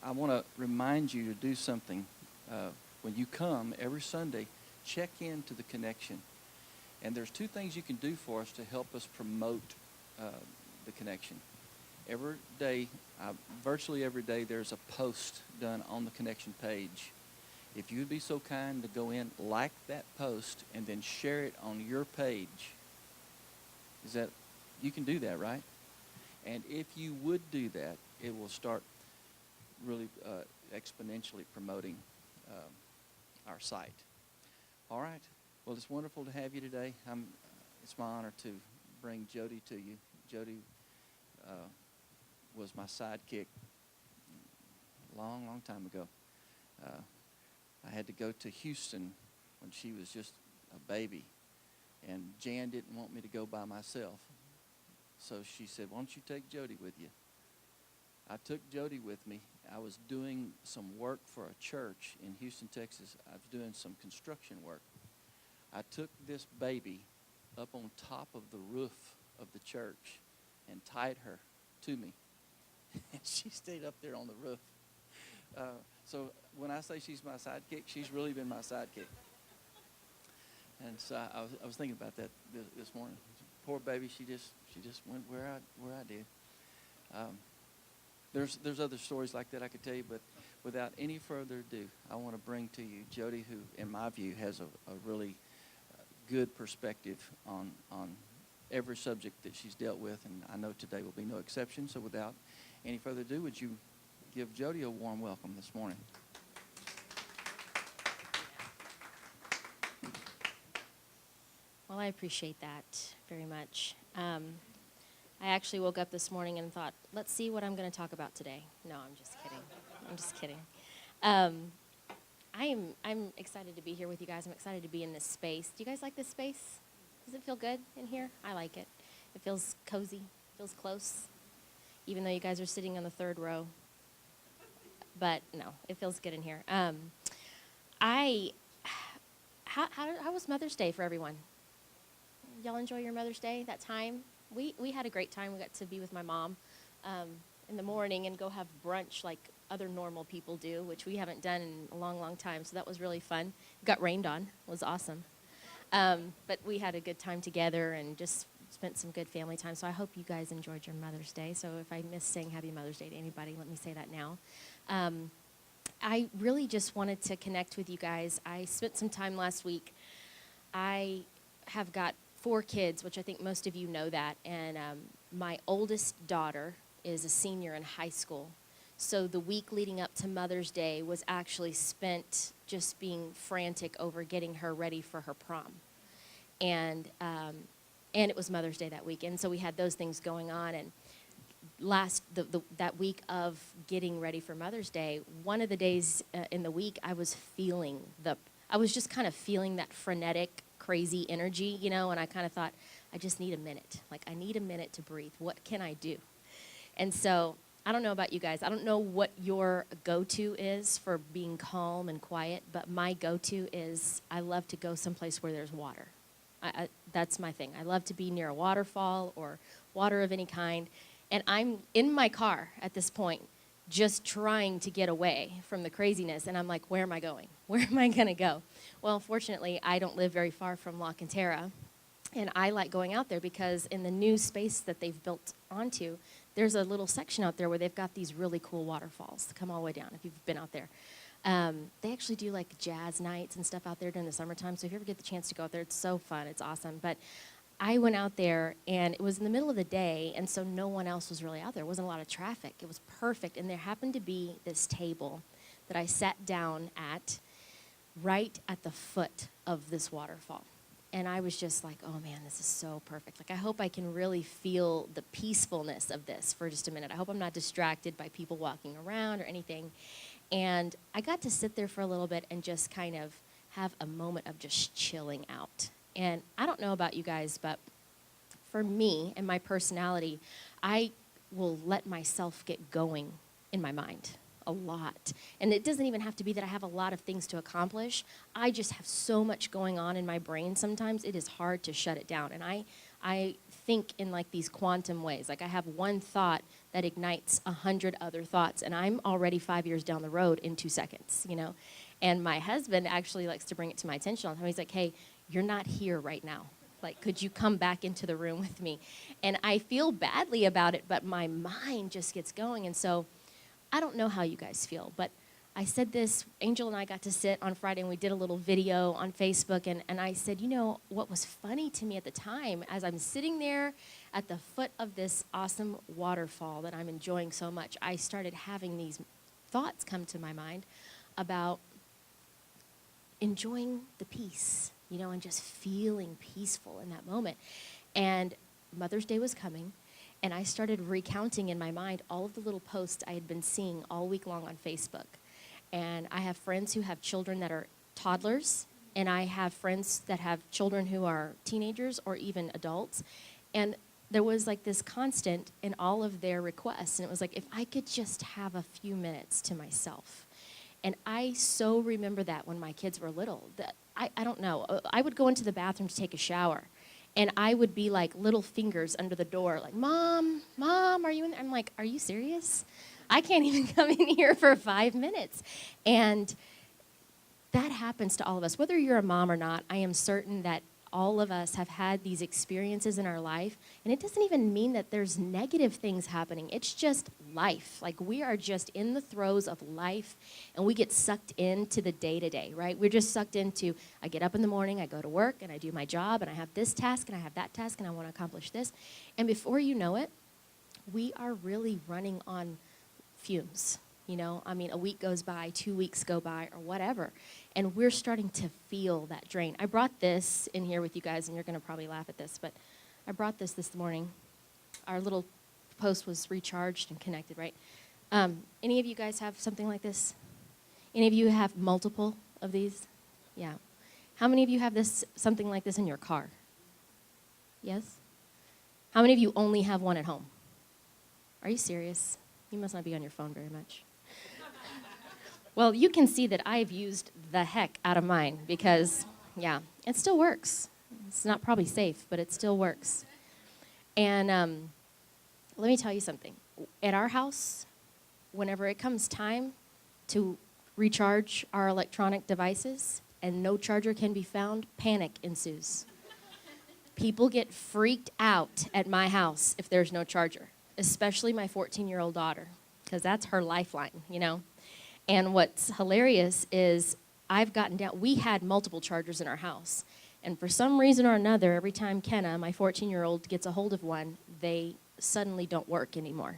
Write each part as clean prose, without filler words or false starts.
I want to remind you to do something. When you come every Sunday, check into the connection. And there's two things you can do for us to help us promote uh, the connection. Every day, virtually every day, there's a post done on the connection page. If you'd be so kind to go in, like that post, and then share it on your page, is that you can do that, right? And if you would do that, it will start really exponentially promoting our site. All right. Well, it's wonderful to have you today. It's my honor to bring Jodi to you. Jodi was my sidekick a long, long time ago. I had to go to Houston when she was just a baby, and Jan didn't want me to go by myself. So she said, "Why don't you take Jodi with you?" I took Jodi with me. I was doing some work for a church in Houston, Texas. I was doing some construction work. I took this baby up on top of the roof of the church and tied her to me. And she stayed up there on the roof. So when I say she's my sidekick, she's really been my sidekick. And so I was thinking about that this morning. Poor baby, she just went where I did. There's other stories like that I could tell you, but without any further ado, I want to bring to you Jodi, who, in my view, has a really good perspective on every subject that she's dealt with, and I know today will be no exception. So without any further ado, would you give Jodi a warm welcome this morning? Well, I appreciate that very much. I actually woke up this morning and thought, let's see what I'm going to talk about today. No, I'm just kidding. I'm just kidding. I'm excited to be here with you guys. I'm excited to be in this space. Do you guys like this space? Does it feel good in here? I like it. It feels cozy, feels close, even though you guys are sitting on the third row. But no, it feels good in here. How was Mother's Day for everyone? Y'all enjoy your Mother's Day, that time? We had a great time. We got to be with my mom in the morning and go have brunch like other normal people do, which we haven't done in a long, long time. So that was really fun. Got rained on. It was awesome. But we had a good time together and just spent some good family time. So I hope you guys enjoyed your Mother's Day. So if I missed saying Happy Mother's Day to anybody, let me say that now. I really just wanted to connect with you guys. I spent some time last week. I have got 4 kids, which I think most of you know that, and my oldest daughter is a senior in high school. So the week leading up to Mother's Day was actually spent just being frantic over getting her ready for her prom. And it was Mother's Day that weekend, so we had those things going on. And that week of getting ready for Mother's Day, one of the days in the week, I was just kind of feeling that frenetic, crazy energy, and I kind of thought, I just need a minute. Like, I need a minute to breathe. What can I do? And so, I don't know about you guys. I don't know what your go-to is for being calm and quiet, but my go-to is I love to go someplace where there's water. That's my thing. I love to be near a waterfall or water of any kind. And I'm in my car at this point, just trying to get away from the craziness. And I'm like, where am I going? Where am I going to go? Well, fortunately, I don't live very far from La Cantera. And I like going out there because in the new space that they've built onto, there's a little section out there where they've got these really cool waterfalls that come all the way down, if you've been out there. They actually do like jazz nights and stuff out there during the summertime. So if you ever get the chance to go out there, it's so fun. It's awesome. But I went out there, and it was in the middle of the day, and so no one else was really out there. There wasn't a lot of traffic. It was perfect. And there happened to be this table that I sat down at right at the foot of this waterfall. And I was just like, oh, man, this is so perfect. Like, I hope I can really feel the peacefulness of this for just a minute. I hope I'm not distracted by people walking around or anything. And I got to sit there for a little bit and just kind of have a moment of just chilling out. And I don't know about you guys, but for me and my personality, I will let myself get going in my mind a lot. And it doesn't even have to be that I have a lot of things to accomplish. I just have so much going on in my brain sometimes, it is hard to shut it down. And I think in like these quantum ways. Like I have one thought that ignites 100 other thoughts. And I'm already 5 years down the road in 2 seconds, you know. And my husband actually likes to bring it to my attention all the time. He's like, hey, you're not here right now. Like, could you come back into the room with me? And I feel badly about it, but my mind just gets going. And so I don't know how you guys feel, but I said this, Angel and I got to sit on Friday and we did a little video on Facebook, and I said, you know, what was funny to me at the time, as I'm sitting there at the foot of this awesome waterfall that I'm enjoying so much, I started having these thoughts come to my mind about enjoying the peace, you know, and just feeling peaceful in that moment. And Mother's Day was coming, and I started recounting in my mind all of the little posts I had been seeing all week long on Facebook. And I have friends who have children that are toddlers, and I have friends that have children who are teenagers or even adults. And there was like this constant in all of their requests, and it was like, if I could just have a few minutes to myself. And I so remember that when my kids were little, that I don't know, I would go into the bathroom to take a shower, and I would be like little fingers under the door, like, Mom, are you in there? I'm like, are you serious? I can't even come in here for 5 minutes. And that happens to all of us. Whether you're a mom or not, I am certain that all of us have had these experiences in our life. And it doesn't even mean that there's negative things happening. It's just life. Like, we are just in the throes of life, and we get sucked into the day-to-day, right? We're just sucked into, I get up in the morning, I go to work, and I do my job, and I have this task, and I have that task, and I want to accomplish this. And before you know it, we are really running on fumes, you know. I mean, a week goes by, 2 weeks go by, or whatever, and we're starting to feel that drain. I brought this in here with you guys, and you're going to probably laugh at this, but I brought this morning. Our little post was recharged and connected, right? Any of you guys have something like this? Any of you have multiple of these? Yeah. How many of you have something like this in your car? Yes? How many of you only have one at home? Are you serious? You must not be on your phone very much. Well, you can see that I've used the heck out of mine because, yeah, it still works. It's not probably safe, but it still works. And let me tell you something. At our house, whenever it comes time to recharge our electronic devices and no charger can be found, panic ensues. People get freaked out at my house if there's no charger, especially my 14-year-old daughter, because that's her lifeline, you know. And what's hilarious is I've gotten down, we had multiple chargers in our house, and for some reason or another, every time Kenna, my 14-year-old, gets a hold of one, they suddenly don't work anymore.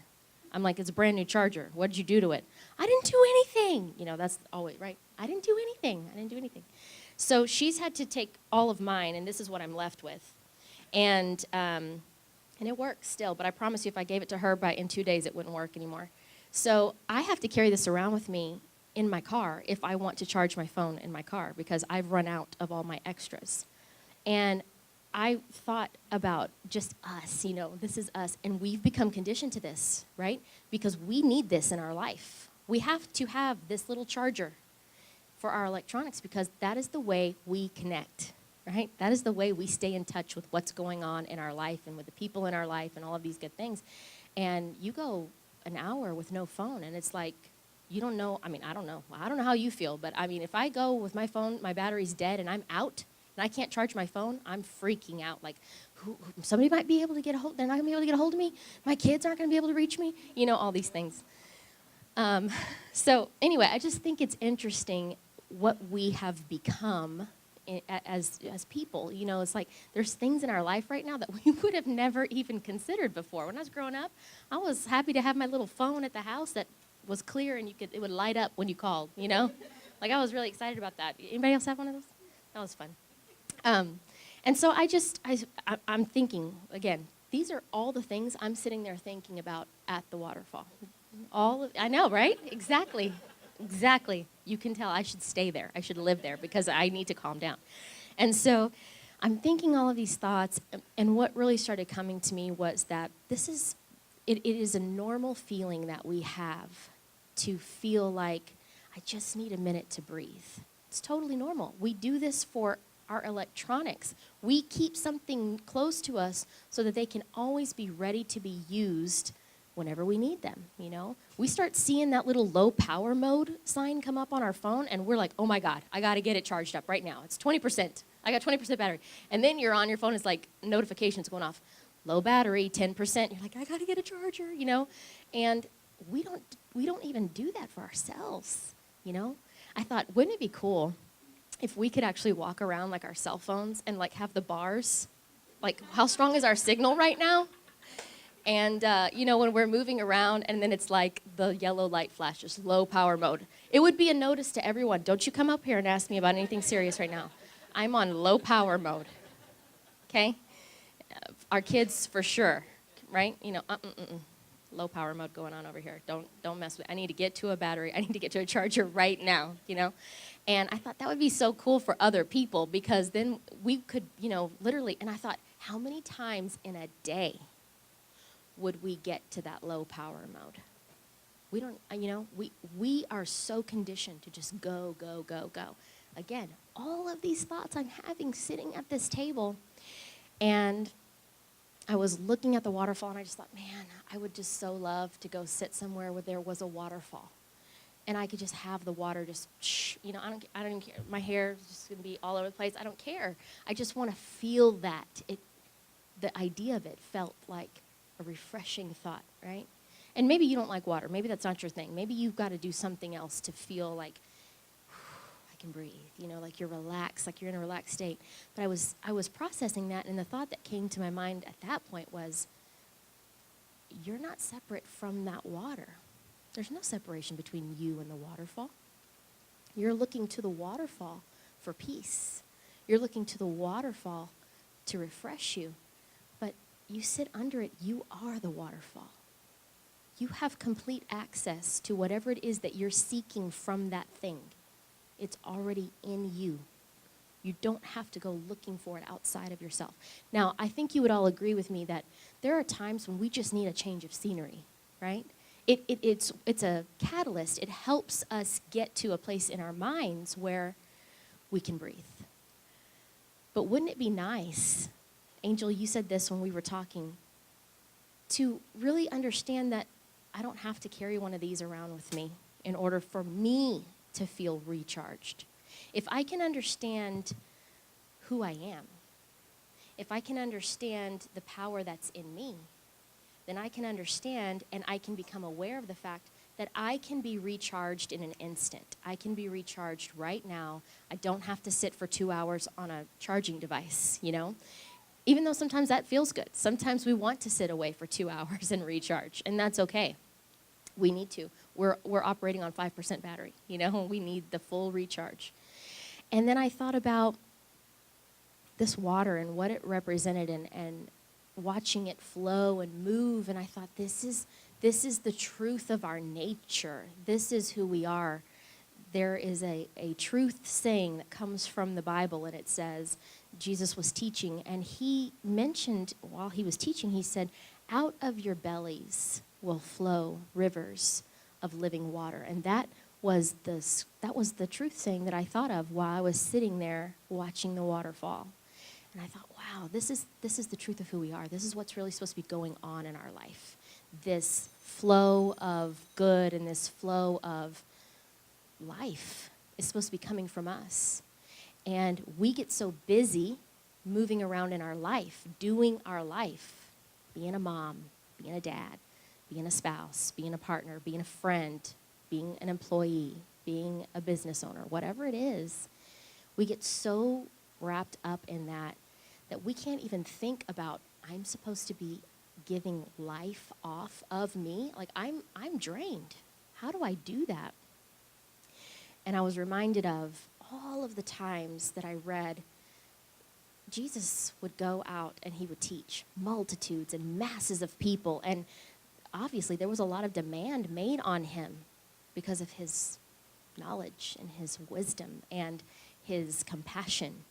I'm like, it's a brand new charger. What did you do to it? I didn't do anything. You know, that's always, right? I didn't do anything. So she's had to take all of mine, and this is what I'm left with. And it works still, but I promise you if I gave it to her in 2 days, it wouldn't work anymore. So I have to carry this around with me in my car if I want to charge my phone in my car because I've run out of all my extras. And I thought about just us, you know, this is us, and we've become conditioned to this, right? Because we need this in our life. We have to have this little charger for our electronics because that is the way we connect, right? That is the way we stay in touch with what's going on in our life and with the people in our life and all of these good things. And you go an hour with no phone, and it's like, you don't know, I mean, I don't know how you feel, but I mean, if I go with my phone, my battery's dead, and I'm out, and I can't charge my phone, I'm freaking out. Like, somebody might be able to get a hold, they're not going to be able to get a hold of me, my kids aren't going to be able to reach me, you know, all these things. So anyway, I just think it's interesting what we have become as people. You know, it's like there's things in our life right now that we would have never even considered before. When I was growing up, I was happy to have my little phone at the house that was clear and it would light up when you called, you know? Like, I was really excited about that. Anybody else have one of those? That was fun. And so I'm thinking, again, these are all the things I'm sitting there thinking about at the waterfall. I know, right? Exactly. You can tell I should stay there. I should live there because I need to calm down. And so I'm thinking all of these thoughts, and what really started coming to me was that it is a normal feeling that we have to feel like, I just need a minute to breathe. It's totally normal. We do this for our electronics. We keep something close to us so that they can always be ready to be used whenever we need them, We start seeing that little low power mode sign come up on our phone, and we're like, oh my God, I got to get it charged up right now. It's 20%. I got 20% battery. And then you're on your phone, it's like notifications going off. Low battery, 10%. You're like, I got to get a charger, And we don't even do that for ourselves, I thought, wouldn't it be cool if we could actually walk around like our cell phones and like have the bars, like how strong is our signal right now? And, when we're moving around and then it's like the yellow light flashes, low power mode. It would be a notice to everyone. Don't you come up here and ask me about anything serious right now. I'm on low power mode, okay? Our kids for sure, right? Low power mode going on over here. Don't mess with it. I need to get to a battery. I need to get to a charger right now, And I thought that would be so cool for other people because then we could, literally, and I thought, how many times in a day would we get to that low power mode? We don't, we are so conditioned to just go, go, go, go. Again, all of these thoughts I'm having sitting at this table, and I was looking at the waterfall, and I just thought, man, I would just so love to go sit somewhere where there was a waterfall, and I could just have the water just, I don't even care. My hair is just gonna be all over the place. I don't care. I just want to feel that. The idea of it felt like a refreshing thought, right? And maybe you don't like water. Maybe that's not your thing. Maybe you've got to do something else to feel like I can breathe, like you're relaxed, like you're in a relaxed state. But I was processing that, and the thought that came to my mind at that point was, you're not separate from that water. There's no separation between you and the waterfall. You're looking to the waterfall for peace. You're looking to the waterfall to refresh you. But you sit under it, you are the waterfall. You have complete access to whatever it is that you're seeking from that thing. It's already in you. You don't have to go looking for it outside of yourself. Now, I think you would all agree with me that there are times when we just need a change of scenery, right? It's a catalyst. It helps us get to a place in our minds where we can breathe. But wouldn't it be nice, Angel, you said this when we were talking, to really understand that I don't have to carry one of these around with me in order for me to feel recharged. If I can understand who I am, if I can understand the power that's in me, then I can understand and I can become aware of the fact that I can be recharged in an instant. I can be recharged right now. I don't have to sit for 2 hours on a charging device, Even though sometimes that feels good. Sometimes we want to sit away for 2 hours and recharge, and that's okay. We need to. We're operating on 5% battery, We need the full recharge. And then I thought about this water and what it represented and watching it flow and move, and I thought, this is the truth of our nature. This is who we are. There is a truth saying that comes from the Bible, and it says, Jesus was teaching, and he mentioned, while he was teaching, he said, out of your bellies will flow rivers of living water. And that was the truth saying that I thought of while I was sitting there watching the waterfall. And I thought, wow, this is the truth of who we are. This is what's really supposed to be going on in our life. This flow of good and this flow of life is supposed to be coming from us. And we get so busy moving around in our life, doing our life, being a mom, being a dad, being a spouse, being a partner, being a friend, being an employee, being a business owner, whatever it is, we get so wrapped up in that we can't even think about, I'm supposed to be giving life off of me. Like, I'm drained. How do I do that? And I was reminded of all of the times that I read Jesus would go out and he would teach multitudes and masses of people. And obviously there was a lot of demand made on him because of his knowledge and his wisdom and his compassion.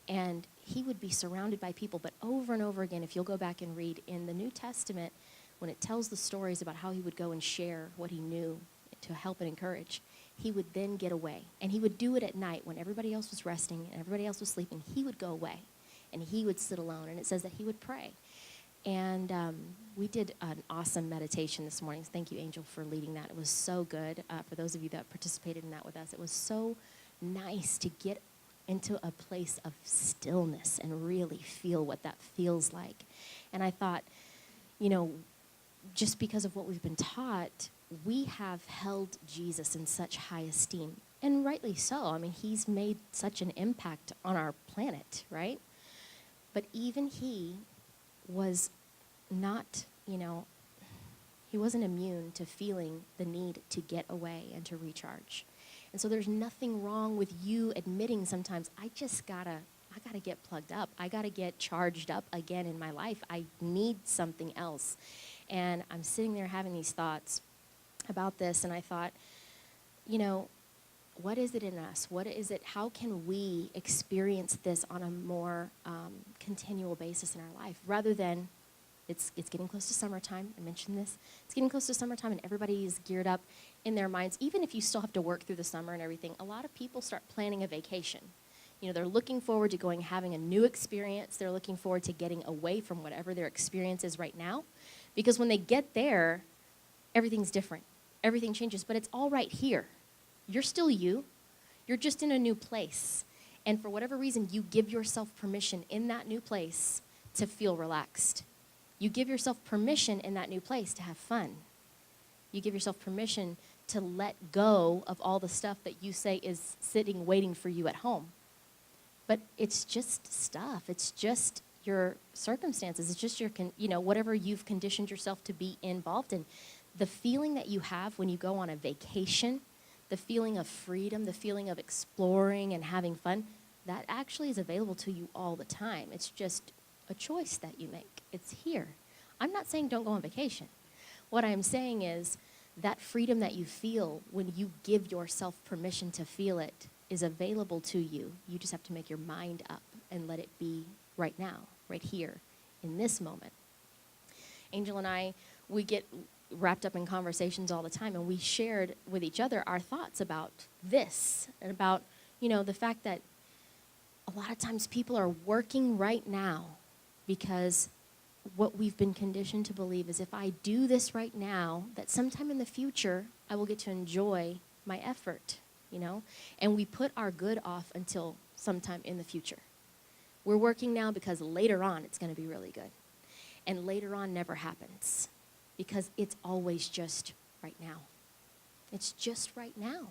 And he would be surrounded by people. But over and over again, if you'll go back and read in the New Testament, when it tells the stories about how he would go and share what he knew to help and encourage, he would then get away. And he would do it at night when everybody else was resting and everybody else was sleeping. He would go away and he would sit alone. And it says that he would pray. And we did an awesome meditation this morning. Thank you, Angel, for leading that. It was so good. For those of you that participated in that with us, it was so nice to get into a place of stillness and really feel what that feels like. And I thought, you know, just because of what we've been taught, we have held Jesus in such high esteem. And rightly so. I mean, he's made such an impact on our planet, right? But even he was not, you know, he wasn't immune to feeling the need to get away and to recharge. And so there's nothing wrong with you admitting sometimes, I gotta get plugged up. I gotta get charged up again in my life. I need something else. And I'm sitting there having these thoughts about this, and I thought, you know, what is it in us? What is it? How can we experience this on a more continual basis in our life, rather than it's getting close to summertime. I mentioned this. It's getting close to summertime, and everybody is geared up in their minds. Even if you still have to work through the summer and everything, a lot of people start planning a vacation. You know, they're looking forward to having a new experience. They're looking forward to getting away from whatever their experience is right now, because when they get there, everything's different. Everything changes, but it's all right here. You're still you. You're just in a new place. And for whatever reason, you give yourself permission in that new place to feel relaxed. You give yourself permission in that new place to have fun. You give yourself permission to let go of all the stuff that you say is sitting waiting for you at home. But it's just stuff. It's just your circumstances. It's just your, whatever you've conditioned yourself to be involved in. The feeling that you have when you go on a vacation, the feeling of freedom, the feeling of exploring and having fun, that actually is available to you all the time. It's just a choice that you make. It's here. I'm not saying don't go on vacation. What I'm saying is that freedom that you feel when you give yourself permission to feel it is available to you. You just have to make your mind up and let it be right now, right here, in this moment. Angel and I, we get wrapped up in conversations all the time, and we shared with each other our thoughts about this and about, the fact that a lot of times people are working right now because what we've been conditioned to believe is if I do this right now, that sometime in the future, I will get to enjoy my effort, And we put our good off until sometime in the future. We're working now because later on it's going to be really good. And later on never happens because it's always just right now. It's just right now.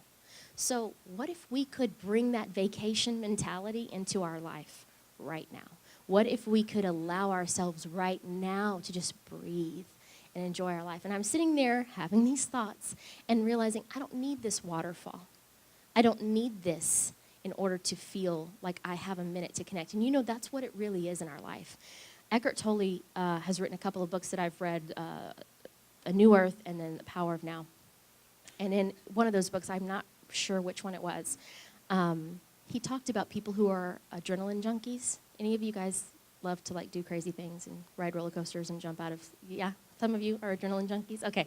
So what if we could bring that vacation mentality into our life right now? What if we could allow ourselves right now to just breathe and enjoy our life? And I'm sitting there having these thoughts and realizing I don't need this waterfall. I don't need this in order to feel like I have a minute to connect. And that's what it really is in our life. Eckhart Tolle has written a couple of books that I've read, A New Earth and then The Power of Now. And in one of those books, I'm not sure which one it was, he talked about people who are adrenaline junkies. Any of you guys love to do crazy things and ride roller coasters and jump out of, yeah, some of you are adrenaline junkies? Okay.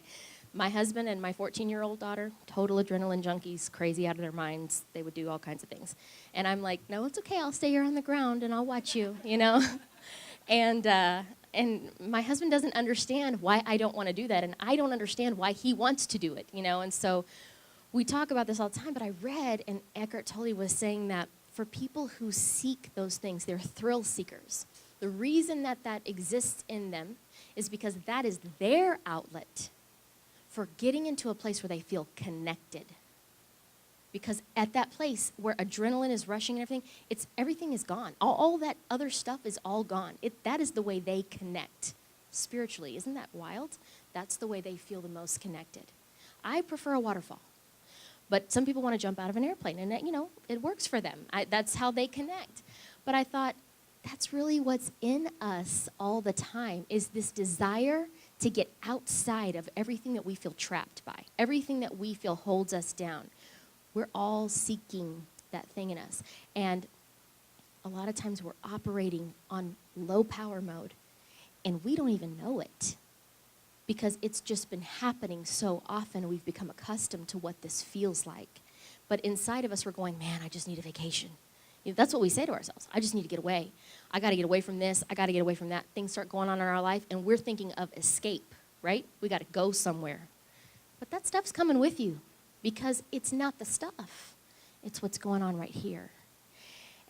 My husband and my 14-year-old daughter, total adrenaline junkies, crazy out of their minds. They would do all kinds of things. And I'm like, no, it's okay. I'll stay here on the ground and I'll watch you, And my husband doesn't understand why I don't want to do that, and I don't understand why he wants to do it, And so we talk about this all the time, but I read, and Eckhart Tolle was saying that for people who seek those things, they're thrill seekers. The reason that exists in them is because that is their outlet for getting into a place where they feel connected. Because at that place where adrenaline is rushing and everything is gone. All that other stuff is all gone. That is the way they connect spiritually. Isn't that wild? That's the way they feel the most connected. I prefer a waterfall. But some people want to jump out of an airplane, and that, it works for them. That's how they connect. But I thought, that's really what's in us all the time, is this desire to get outside of everything that we feel trapped by, everything that we feel holds us down. We're all seeking that thing in us. And a lot of times we're operating on low power mode, and we don't even know it because it's just been happening so often. We've become accustomed to what this feels like. But inside of us, we're going, man, I just need a vacation. That's what we say to ourselves. I just need to get away. I got to get away from this. I got to get away from that. Things start going on in our life, and we're thinking of escape, right? We got to go somewhere. But that stuff's coming with you because it's not the stuff. It's what's going on right here.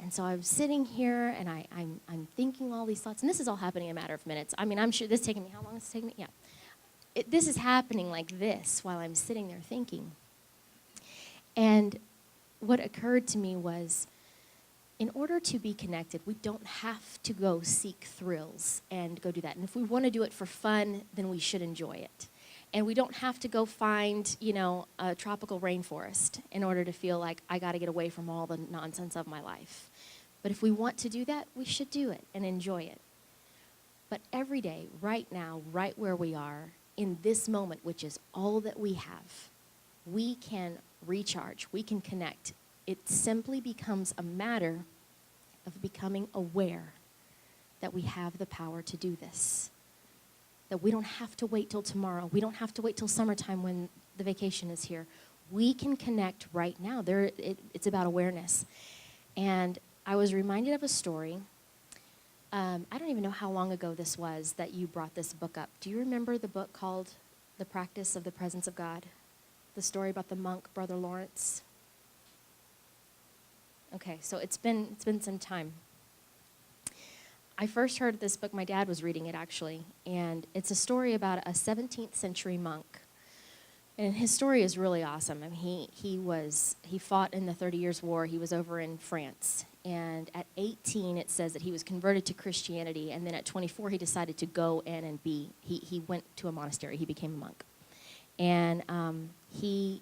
And so I'm sitting here, and I'm thinking all these thoughts. And this is all happening in a matter of minutes. I mean, I'm sure this is taking me, how long is this taking me? Yeah. This is happening like this while I'm sitting there thinking. And what occurred to me was, in order to be connected, we don't have to go seek thrills and go do that. And if we want to do it for fun, then we should enjoy it. And we don't have to go find, a tropical rainforest in order to feel like I got to get away from all the nonsense of my life. But if we want to do that, we should do it and enjoy it. But every day, right now, right where we are, in this moment, which is all that we have, we can recharge, we can connect. It simply becomes a matter of becoming aware that we have the power to do this. That we don't have to wait till tomorrow. We don't have to wait till summertime when the vacation is here. We can connect right now. It's about awareness. And I was reminded of a story. I don't even know how long ago this was that you brought this book up. Do you remember the book called The Practice of the Presence of God? The story about the monk, Brother Lawrence? Okay, so it's been some time. I first heard this book, my dad was reading it actually, and it's a story about a 17th century monk. And his story is really awesome. I mean, he fought in the 30 Years' War. He was over in France. And at 18, it says that he was converted to Christianity. And then at 24, he decided to go in and he went to a monastery. He became a monk. And he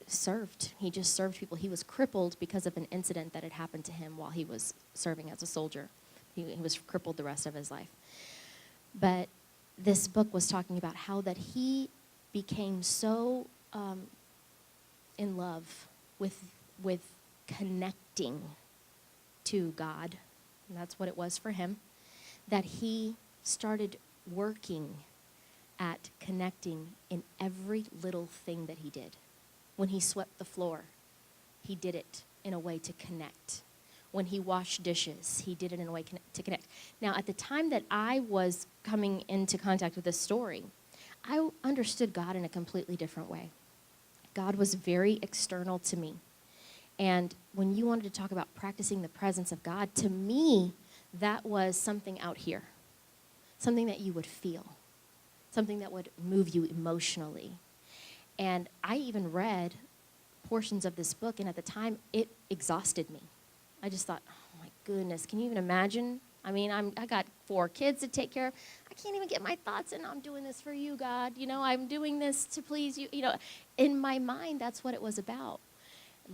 served. He just served people. He was crippled because of an incident that had happened to him while he was serving as a soldier. He was crippled the rest of his life. But this book was talking about how that he became so in love with connecting to God, and that's what it was for him, that he started working at connecting in every little thing that he did. When he swept the floor, he did it in a way to connect. When he washed dishes, he did it in a way to connect. Now, at the time that I was coming into contact with this story, I understood God in a completely different way. God was very external to me. And when you wanted to talk about practicing the presence of God, to me, that was something out here, something that you would feel, something that would move you emotionally. And I even read portions of this book, and at the time, it exhausted me. I just thought, oh my goodness, can you even imagine? I mean, I got 4 kids to take care of. I can't even get my thoughts in. I'm doing this for you, God. I'm doing this to please you. In my mind, that's what it was about.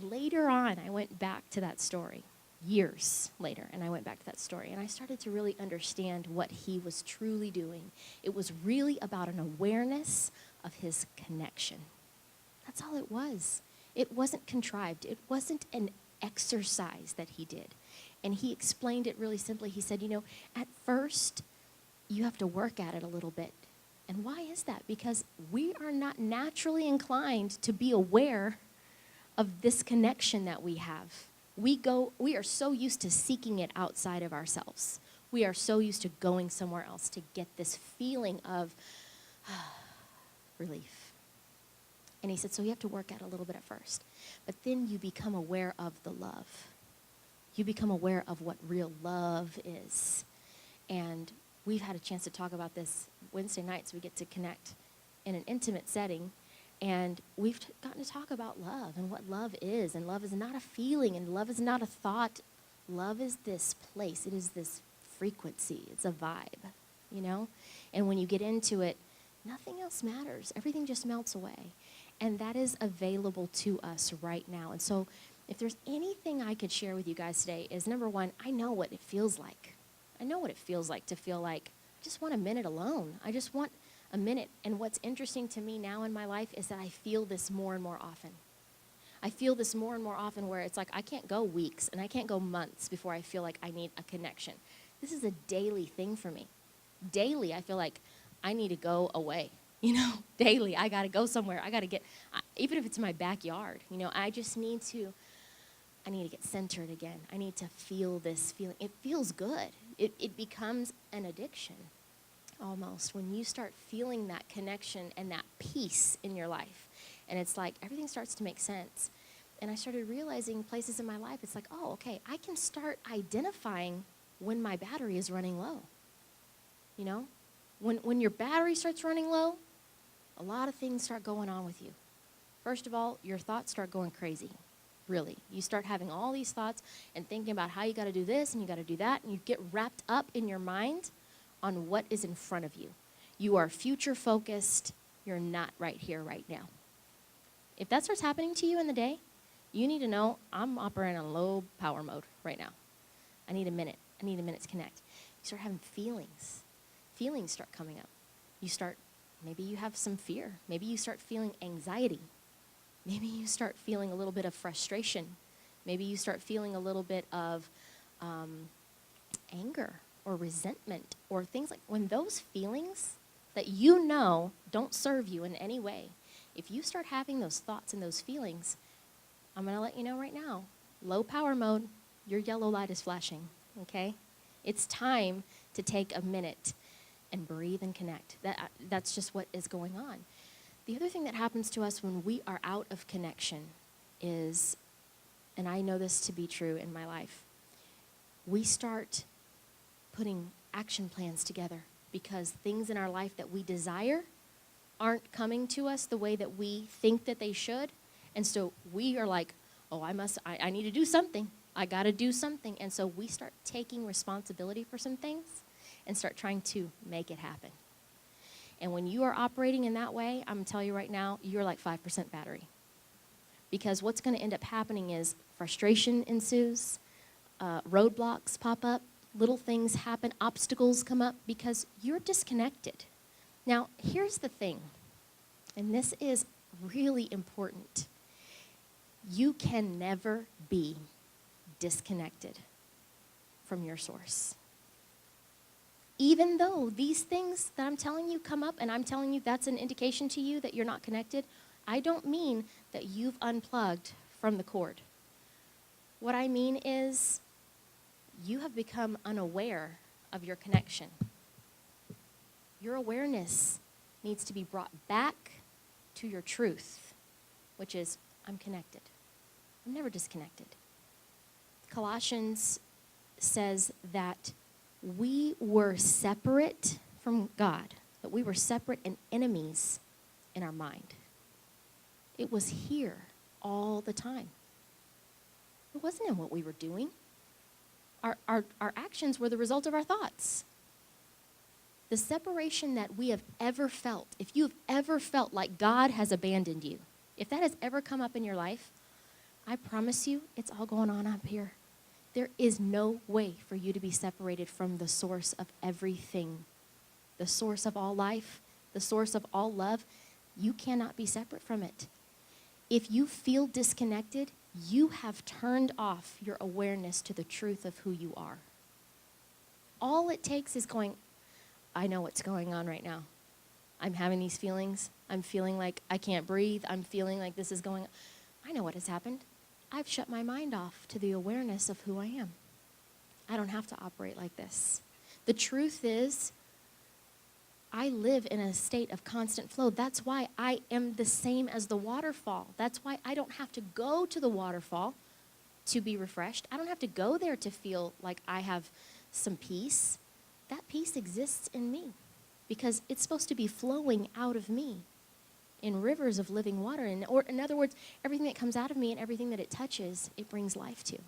Later on, I went back to that story, years later, and I went back to that story, and I started to really understand what he was truly doing. It was really about an awareness of his connection. That's all it was. It wasn't contrived. It wasn't an exercise that he did. And he explained it really simply. He said, at first, you have to work at it a little bit. And why is that? Because we are not naturally inclined to be aware of this connection that we have. We are so used to seeking it outside of ourselves. We are so used to going somewhere else to get this feeling of relief. And he said, so you have to work at it a little bit at first. But then you become aware of the love. You become aware of what real love is. And we've had a chance to talk about this Wednesday nights. We get to connect in an intimate setting. And we've gotten to talk about love and what love is. And love is not a feeling, and love is not a thought. Love is this place. It is this frequency. It's a vibe, And when you get into it, nothing else matters. Everything just melts away. And that is available to us right now. And so if there's anything I could share with you guys today is, number one, I know what it feels like. I know what it feels like to feel like I just want a minute alone. I just want a minute. And what's interesting to me now in my life is that I feel this more and more often. I feel this more and more often where it's like I can't go weeks and I can't go months before I feel like I need a connection. This is a daily thing for me. Daily, I feel like I need to go away. Daily, I got to go somewhere. I got to even if it's my backyard, I just need to I need to get centered again. I need to feel this feeling. It feels good. It becomes an addiction almost when you start feeling that connection and that peace in your life. And it's like everything starts to make sense. And I started realizing places in my life, it's like, oh, okay, I can start identifying when my battery is running low. You know? When your battery starts running low, a lot of things start going on with you. First of all, your thoughts start going crazy, really. You start having all these thoughts and thinking about how you got to do this and you got to do that, and you get wrapped up in your mind on what is in front of you. You are future focused. You're not right here, right now. If that starts happening to you in the day, you need to know I'm operating on low power mode right now. I need a minute. I need a minute to connect. You start having feelings. Feelings start coming up. Maybe you have some fear. Maybe you start feeling anxiety. Maybe you start feeling a little bit of frustration. Maybe you start feeling a little bit of anger or resentment or things like when those feelings that you know don't serve you in any way, if you start having those thoughts and those feelings, I'm going to let you know right now, low power mode, your yellow light is flashing, okay? It's time to take a minute and breathe and connect. That's just what is going on. The other thing that happens to us when we are out of connection is, and I know this to be true in my life, we start putting action plans together because things in our life that we desire aren't coming to us the way that we think that they should. And so we are like, oh, I need to do something. I got to do something. And so we start taking responsibility for some things and start trying to make it happen. And when you are operating in that way, I'm going to tell you right now, you're like 5% battery. Because what's going to end up happening is frustration ensues, roadblocks pop up, little things happen, obstacles come up because you're disconnected. Now, here's the thing, and this is really important. You can never be disconnected from your source. Even though these things that I'm telling you come up and I'm telling you that's an indication to you that you're not connected, I don't mean that you've unplugged from the cord. What I mean is you have become unaware of your connection. Your awareness needs to be brought back to your truth, which is, I'm connected. I'm never disconnected. Colossians says that we were separate from God, that we were separate and enemies in our mind. It was here all the time. It wasn't in what we were doing. Our actions were the result of our thoughts. The separation that we have ever felt, if you've ever felt like God has abandoned you, if that has ever come up in your life, I promise you it's all going on up here. There is no way for you to be separated from the source of everything, the source of all life, the source of all love. You cannot be separate from it. If you feel disconnected, you have turned off your awareness to the truth of who you are. All it takes is going, I know what's going on right now. I'm having these feelings. I'm feeling like I can't breathe. I'm feeling like this is going on. I know what has happened. I've shut my mind off to the awareness of who I am. I don't have to operate like this. The truth is, I live in a state of constant flow. That's why I am the same as the waterfall. That's why I don't have to go to the waterfall to be refreshed. I don't have to go there to feel like I have some peace. That peace exists in me because it's supposed to be flowing out of me in rivers of living water. Or in other words, everything that comes out of me and everything that it touches, it brings life to.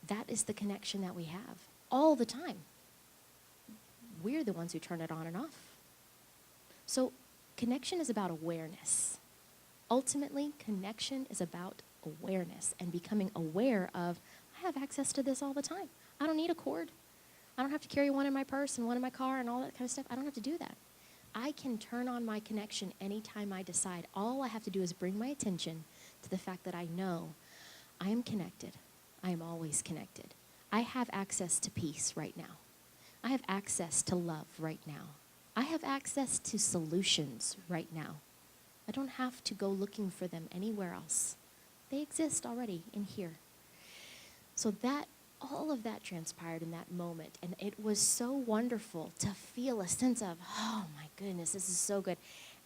That is the connection that we have all the time. We're the ones who turn it on and off. So connection is about awareness. Ultimately, connection is about awareness and becoming aware of, I have access to this all the time. I don't need a cord. I don't have to carry one in my purse and one in my car and all that kind of stuff. I don't have to do that. I can turn on my connection anytime I decide. All I have to do is bring my attention to the fact that I know I am connected. I am always connected. I have access to peace right now. I have access to love right now. I have access to solutions right now. I don't have to go looking for them anywhere else. They exist already in here. So all of that transpired in that moment. And it was so wonderful to feel a sense of, oh my goodness, this is so good.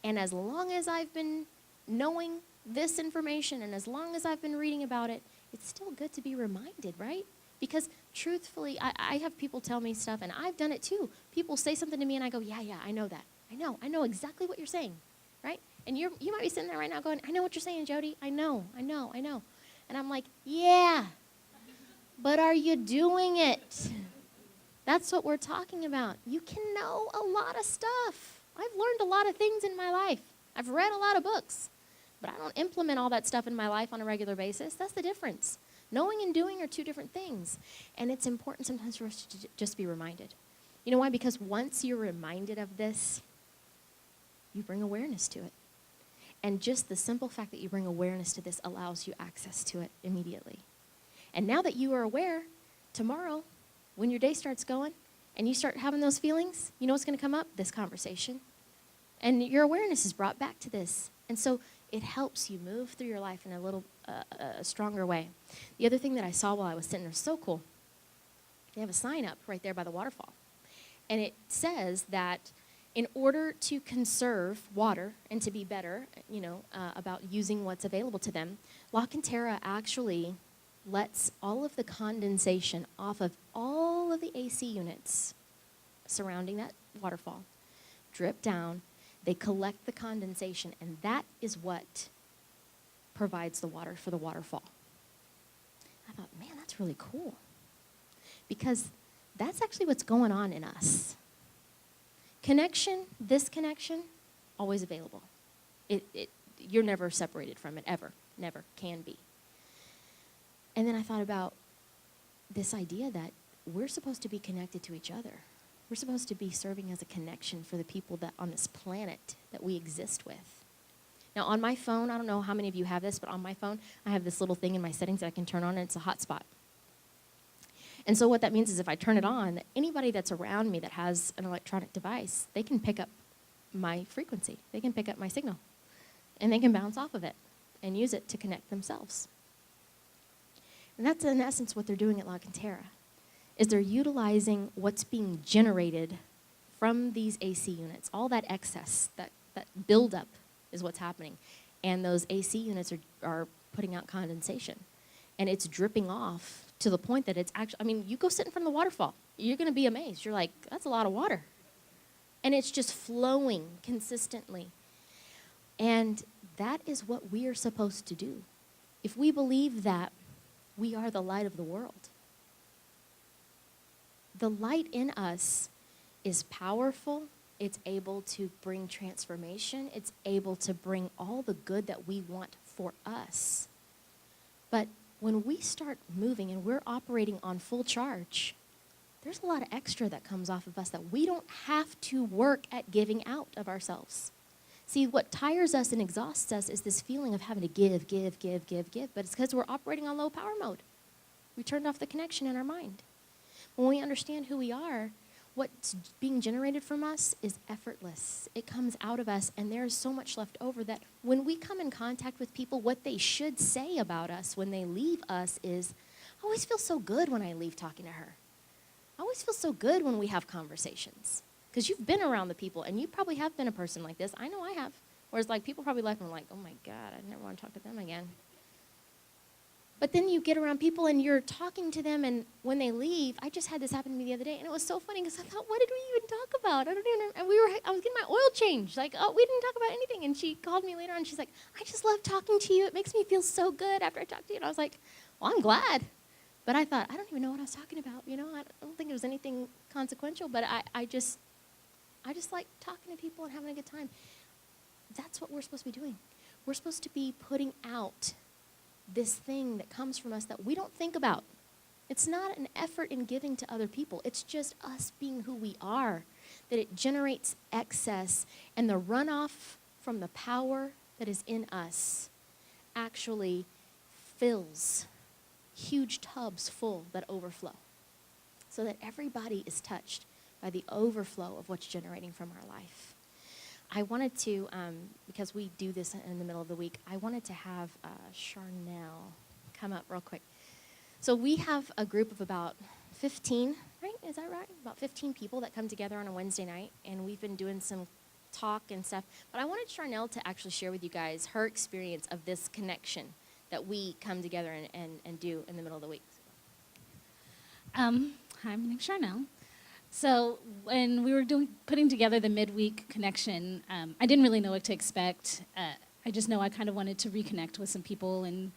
And as long as I've been knowing this information and as long as I've been reading about it, it's still good to be reminded, right? Because truthfully, I have people tell me stuff, and I've done it too. People say something to me, and I go, yeah, I know that. I know exactly what you're saying, right? And you might be sitting there right now going, I know what you're saying, Jodi. I know. And I'm like, yeah, but are you doing it? That's what we're talking about. You can know a lot of stuff. I've learned a lot of things in my life. I've read a lot of books, but I don't implement all that stuff in my life on a regular basis. That's the difference. Knowing and doing are two different things. And it's important sometimes for us to just be reminded. You know why? Because once you're reminded of this, you bring awareness to it. And just the simple fact that you bring awareness to this allows you access to it immediately. And now that you are aware, tomorrow, when your day starts going and you start having those feelings, you know what's going to come up? This conversation. And your awareness is brought back to this. And so it helps you move through your life in a little stronger way. The other thing that I saw while I was sitting there was so cool. They have a sign up right there by the waterfall. And it says that in order to conserve water and to be better, about using what's available to them, La Cantera actually lets all of the condensation off of all of the AC units surrounding that waterfall drip down. They collect the condensation, and that is what provides the water for the waterfall. I thought, man, that's really cool. Because that's actually what's going on in us. This connection, always available. You're never separated from it, ever. Never can be. And then I thought about this idea that we're supposed to be connected to each other. We're supposed to be serving as a connection for the people that on this planet that we exist with. Now, on my phone, I don't know how many of you have this, but on my phone, I have this little thing in my settings that I can turn on, and it's a hotspot. And so what that means is if I turn it on, anybody that's around me that has an electronic device, they can pick up my frequency. They can pick up my signal. And they can bounce off of it and use it to connect themselves. And that's, in essence, what they're doing at La Cantera, is they're utilizing what's being generated from these AC units. All that excess, that buildup is what's happening. And those AC units are putting out condensation. And it's dripping off to the point that it's actually, you go sit in front of the waterfall. You're going to be amazed. You're like, that's a lot of water. And it's just flowing consistently. And that is what we are supposed to do. If we believe that we are the light of the world, the light in us is powerful. It's able to bring transformation. It's able to bring all the good that we want for us. But when we start moving and we're operating on full charge, there's a lot of extra that comes off of us that we don't have to work at giving out of ourselves. See, what tires us and exhausts us is this feeling of having to give, but it's because we're operating on low power mode. We turned off the connection in our mind. When we understand who we are, what's being generated from us is effortless. It comes out of us, and there's so much left over that when we come in contact with people, what they should say about us when they leave us is, I always feel so good when I leave talking to her. I always feel so good when we have conversations. Because you've been around the people, and you probably have been a person like this. I know I have. Whereas, people probably left and were like, oh, my God, I never want to talk to them again. But then you get around people, and you're talking to them, and when they leave, I just had this happen to me the other day, and it was so funny because I thought, what did we even talk about? I was getting my oil changed. We didn't talk about anything. And she called me later on, and she's like, I just love talking to you. It makes me feel so good after I talk to you. And I was like, well, I'm glad. But I thought, I don't even know what I was talking about. I don't think it was anything consequential, but I just like talking to people and having a good time. That's what we're supposed to be doing. We're supposed to be putting out this thing that comes from us that we don't think about. It's not an effort in giving to other people. It's just us being who we are, that it generates excess, and the runoff from the power that is in us actually fills huge tubs full that overflow, so that everybody is touched by the overflow of what's generating from our life. I wanted to, because we do this in the middle of the week, I wanted to have Charnel come up real quick. So we have a group of about 15, right? Is that right? About 15 people that come together on a Wednesday night, and we've been doing some talk and stuff. But I wanted Charnel to actually share with you guys her experience of this connection that we come together and do in the middle of the week. Hi, my name's Charnel. So when we were putting together the midweek connection, I didn't really know what to expect. I just know I kind of wanted to reconnect with some people, and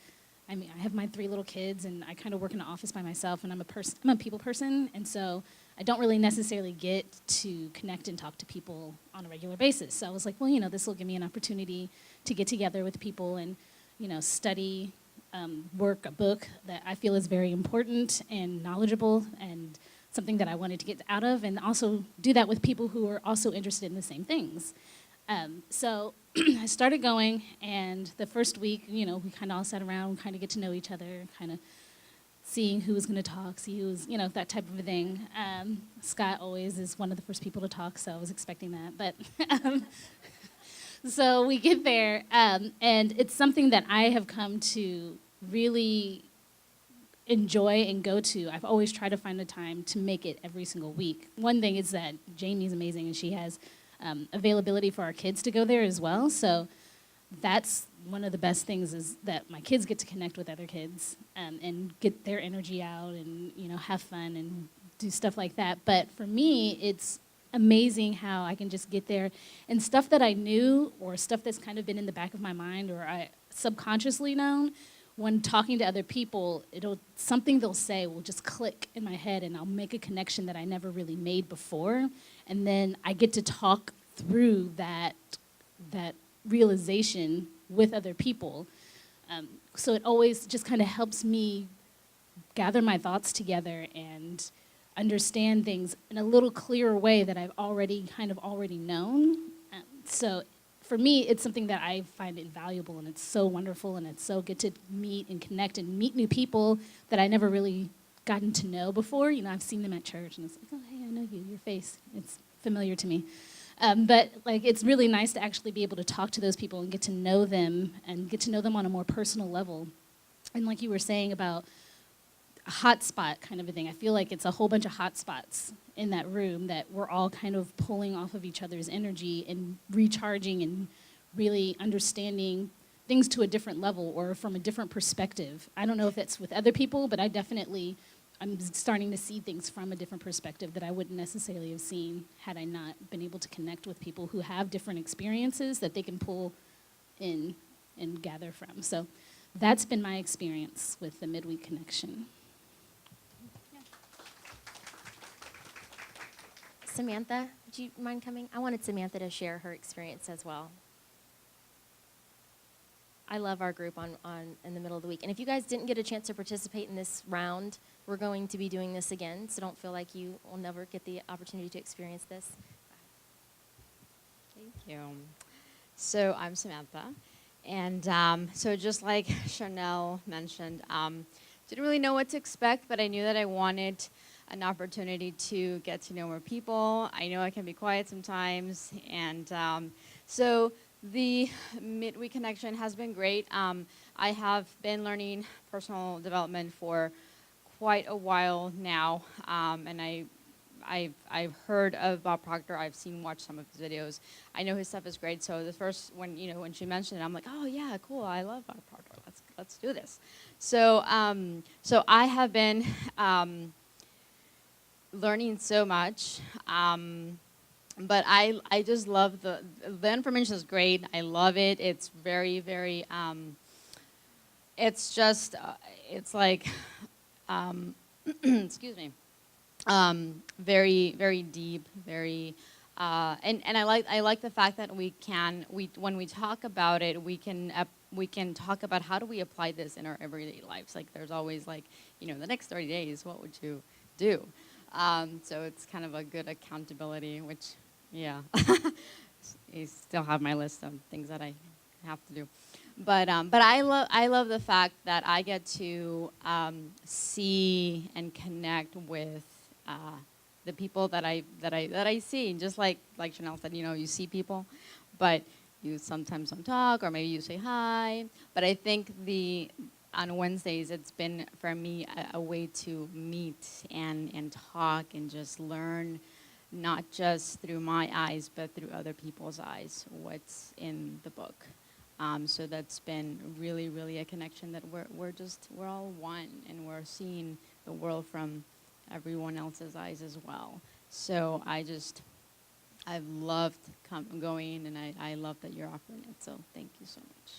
I mean, I have my 3 little kids, and I kind of work in an office by myself, and I'm a people person, and so I don't really necessarily get to connect and talk to people on a regular basis. So I was like, well, this will give me an opportunity to get together with people and, study, work a book that I feel is very important and knowledgeable and something that I wanted to get out of, and also do that with people who are also interested in the same things. So I started going, and the first week, we kind of all sat around, kind of get to know each other, kind of seeing who was going to talk, see who was, that type of a thing. Scott always is one of the first people to talk, so I was expecting that. But so we get there, and it's something that I have come to really enjoy and go to. I've always tried to find the time to make it every single week. One thing is that Jamie's amazing, and she has availability for our kids to go there as well. So that's one of the best things, is that my kids get to connect with other kids and get their energy out and have fun and do stuff like that. But for me, it's amazing how I can just get there, and stuff that I knew or stuff that's kind of been in the back of my mind or I subconsciously known, when talking to other people, something they'll say will just click in my head, and I'll make a connection that I never really made before, and then I get to talk through that realization with other people. So it always just kind of helps me gather my thoughts together and understand things in a little clearer way that I've already known. So for me, it's something that I find invaluable, and it's so wonderful, and it's so good to meet and connect and meet new people that I never really gotten to know before. I've seen them at church, and it's like, oh, hey, I know you, your face. It's familiar to me. But it's really nice to actually be able to talk to those people and get to know them on a more personal level. And like you were saying about a hot spot kind of a thing, I feel like it's a whole bunch of hot spots in that room that we're all kind of pulling off of each other's energy and recharging and really understanding things to a different level or from a different perspective. I don't know if it's with other people, but I'm starting to see things from a different perspective that I wouldn't necessarily have seen had I not been able to connect with people who have different experiences that they can pull in and gather from. So that's been my experience with the midweek connection. Samantha, would you mind coming? I wanted Samantha to share her experience as well. I love our group on in the middle of the week. And if you guys didn't get a chance to participate in this round, we're going to be doing this again, so don't feel like you will never get the opportunity to experience this. Thank you. So I'm Samantha, and so just like Charnel mentioned, didn't really know what to expect, but I knew that I wanted an opportunity to get to know more people. I know I can be quiet sometimes, and so the midweek connection has been great. I have been learning personal development for quite a while now, and I've heard of Bob Proctor. I've watched some of his videos. I know his stuff is great. So the first when she mentioned it, I'm like, oh yeah, cool. I love Bob Proctor. Let's do this. So so I have been learning so much. But I just love the information is great. I love it. It's very, very, it's just, it's like, excuse me, very, very deep, very, and I like the fact that when we talk about it, we can talk about how do we apply this in our everyday lives. Like there's always like, the next 30 days, what would you do? So it's kind of a good accountability, which, yeah, I still have my list of things that I have to do. But I love the fact that I get to see and connect with the people that I see. Just like Chanel said, you see people, but you sometimes don't talk, or maybe you say hi. But I think on Wednesdays, it's been for me a way to meet and talk and just learn, not just through my eyes, but through other people's eyes, what's in the book. So that's been really, really a connection that we're all one, and we're seeing the world from everyone else's eyes as well. So I've loved going, and I love that you're offering it. So thank you so much.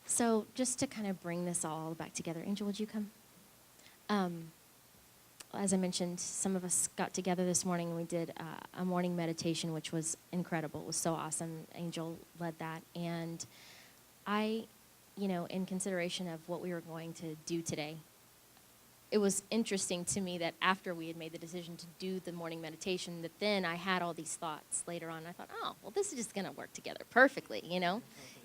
So just to kind of bring this all back together, Angel, would you come? As I mentioned, some of us got together this morning and we did a morning meditation, which was incredible. It was so awesome. Angel led that. And I, in consideration of what we were going to do today, it was interesting to me that after we had made the decision to do the morning meditation, that then I had all these thoughts later on. I thought, oh, well, this is just going to work together perfectly,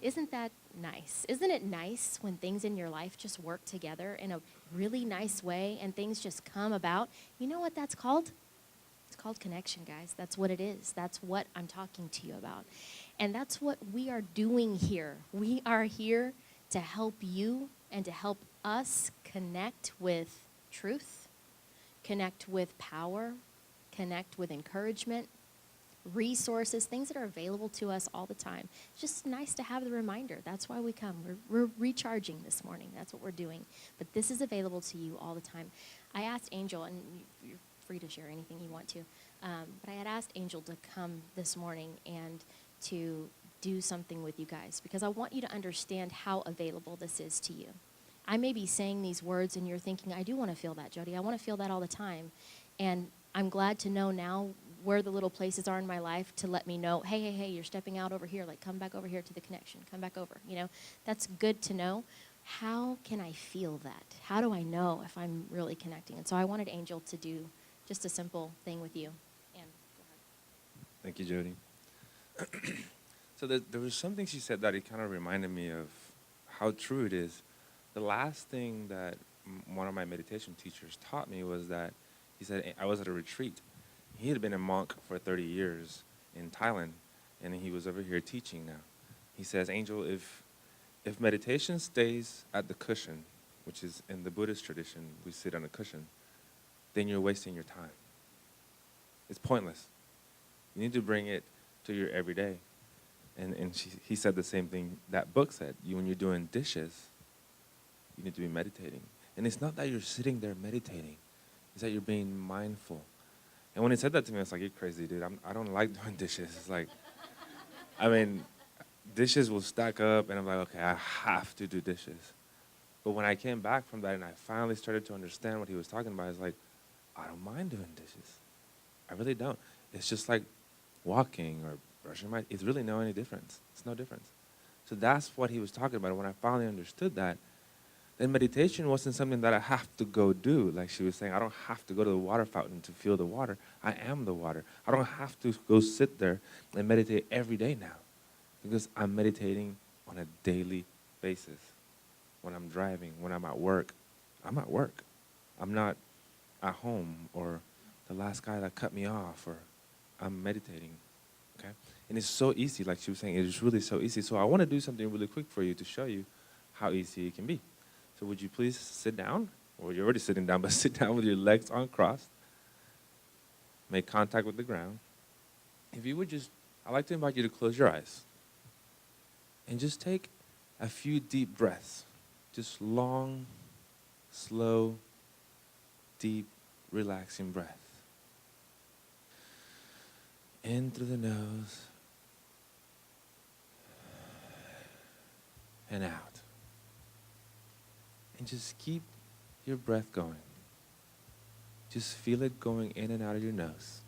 Isn't that nice? Isn't it nice when things in your life just work together in a really nice way and things just come about? You know what that's called? It's called connection, guys. That's what it is. That's what I'm talking to you about. And that's what we are doing here. We are here to help you and to help us connect with truth, connect with power, connect with encouragement, resources, things that are available to us all the time. It's just nice to have the reminder. That's why we come. We're recharging this morning. That's what we're doing. But this is available to you all the time. I asked Angel, and you're free to share anything you want to, but I had asked Angel to come this morning and to do something with you guys, because I want you to understand how available this is to you. I may be saying these words and you're thinking, I do want to feel that, Jodi. I want to feel that all the time. And I'm glad to know now where the little places are in my life to let me know, hey, you're stepping out over here. Like, come back over here to the connection. Come back over. That's good to know. How can I feel that? How do I know if I'm really connecting? And so I wanted Angel to do just a simple thing with you. And go ahead. Thank you, Jodi. So there was something she said that it kind of reminded me of how true it is. The last thing that one of my meditation teachers taught me was that he said, I was at a retreat. He had been a monk for 30 years in Thailand, and he was over here teaching now. He says, Angel, if meditation stays at the cushion, which is in the Buddhist tradition, we sit on a cushion, then you're wasting your time. It's pointless. You need to bring it to your everyday. And he said the same thing that book said. When you're doing dishes, you need to be meditating. And it's not that you're sitting there meditating. It's that you're being mindful. And when he said that to me, I was like, you're crazy, dude. I don't like doing dishes. It's like, dishes will stack up, and I'm like, okay, I have to do dishes. But when I came back from that and I finally started to understand what he was talking about, I was like, I don't mind doing dishes. I really don't. It's just like walking or brushing my teeth. It's really no any difference. It's no difference. So that's what he was talking about. When I finally understood that, then meditation wasn't something that I have to go do. Like she was saying, I don't have to go to the water fountain to feel the water. I am the water. I don't have to go sit there and meditate every day now, because I'm meditating on a daily basis. When I'm driving, when I'm at work, I'm at work. I'm not at home or the last guy that cut me off, or I'm meditating, okay? And it's so easy, like she was saying, it's really so easy. So I want to do something really quick for you to show you how easy it can be. So would you please sit down? Or you're already sitting down, but sit down with your legs uncrossed. Make contact with the ground. If you would just, I'd like to invite you to close your eyes and just take a few deep breaths. Just long, slow, deep, relaxing breath. In through the nose and out. And just keep your breath going. Just feel it going in and out of your nose.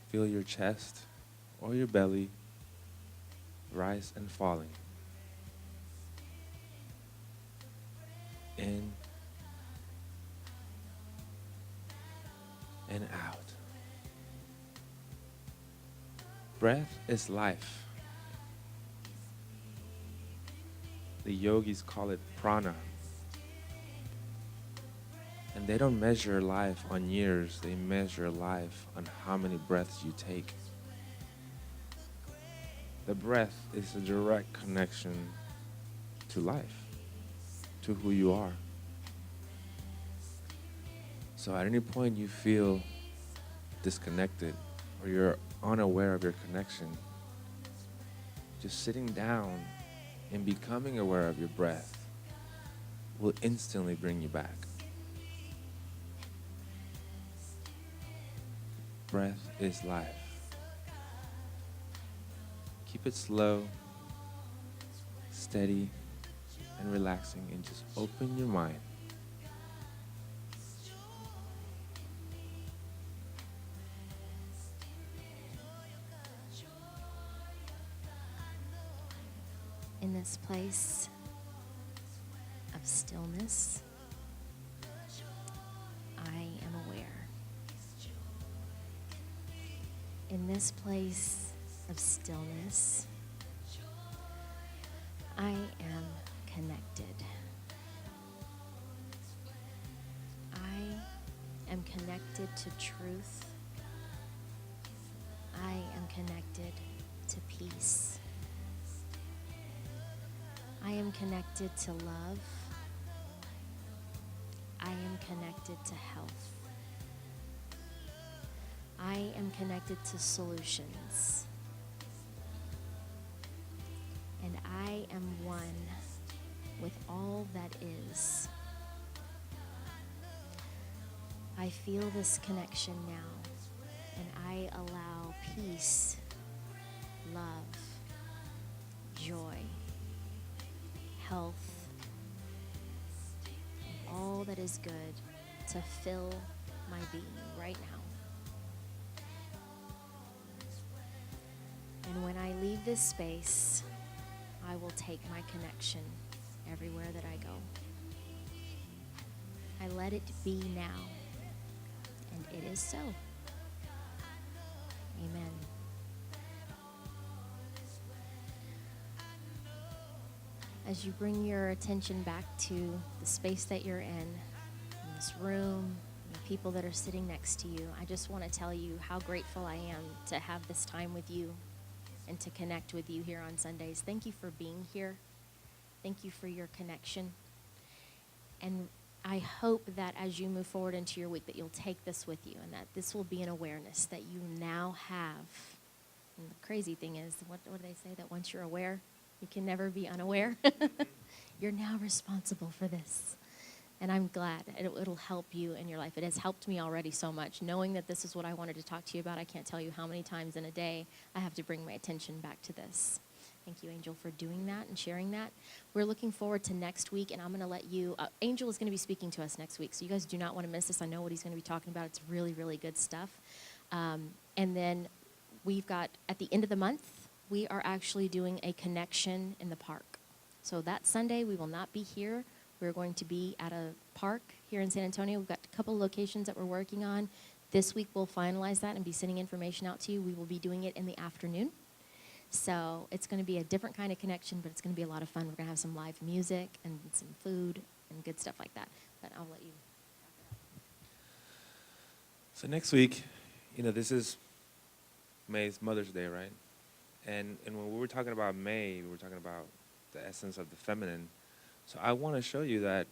Feel your chest or your belly rise and falling. In and out. Breath is life. The yogis call it prana. And they don't measure life on years, they measure life on how many breaths you take. The breath is a direct connection to life, to who you are. So at any point you feel disconnected or you're unaware of your connection, just sitting down and becoming aware of your breath will instantly bring you back. Breath is life. Keep it slow, steady, and relaxing, and just open your mind. In this place of stillness, I am aware. In this place of stillness, I am connected. I am connected to truth. I am connected to peace. I am connected to love. I am connected to health. I am connected to solutions. And I am one with all that is. I feel this connection now, and I allow peace, love, joy, health, and all that is good to fill my being right now. And when I leave this space, I will take my connection everywhere that I go. I let it be now, and it is so. Amen. As you bring your attention back to the space that you're in this room, the people that are sitting next to you, I just want to tell you how grateful I am to have this time with you and to connect with you here on Sundays. Thank you for being here. Thank you for your connection. And I hope that as you move forward into your week that you'll take this with you and that this will be an awareness that you now have. And the crazy thing is, what do they say? That once you're aware, you can never be unaware. You're now responsible for this. And I'm glad it'll help you in your life. It has helped me already so much. Knowing that this is what I wanted to talk to you about, I can't tell you how many times in a day I have to bring my attention back to this. Thank you, Angel, for doing that and sharing that. We're looking forward to next week, and I'm going to let you, Angel is going to be speaking to us next week, so you guys do not want to miss this. I know what he's going to be talking about. It's really, really good stuff. And then we've got, at the end of the month, we are actually doing a connection in the park. So that Sunday, we will not be here. We're going to be at a park here in San Antonio. We've got a couple locations that we're working on. This week, we'll finalize that and be sending information out to you. We will be doing it in the afternoon. So it's going to be a different kind of connection, but it's going to be a lot of fun. We're going to have some live music and some food and good stuff like that. But I'll let you wrap it up. So next week, this is May's Mother's Day, right? And when we were talking about May, we were talking about the essence of the feminine. So I want to show you that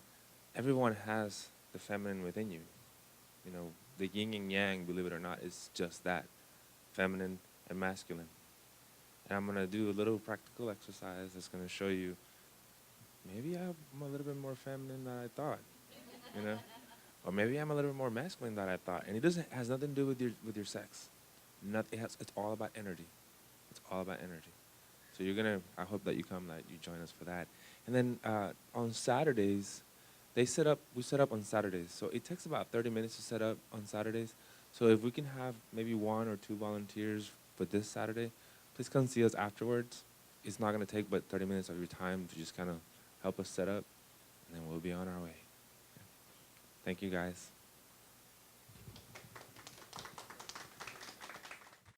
everyone has the feminine within you. The yin and yang, believe it or not, is just that, feminine and masculine. And I'm going to do a little practical exercise that's going to show you, maybe I'm a little bit more feminine than I thought, or maybe I'm a little bit more masculine than I thought. And it has nothing to do with your sex. It's all about energy. It's all about energy. So I hope that you come, that you join us for that. And then on Saturdays, we set up on Saturdays. So it takes about 30 minutes to set up on Saturdays. So if we can have maybe 1 or 2 volunteers for this Saturday, please come see us afterwards. It's not going to take but 30 minutes of your time to just kind of help us set up, and then we'll be on our way. Thank you, guys.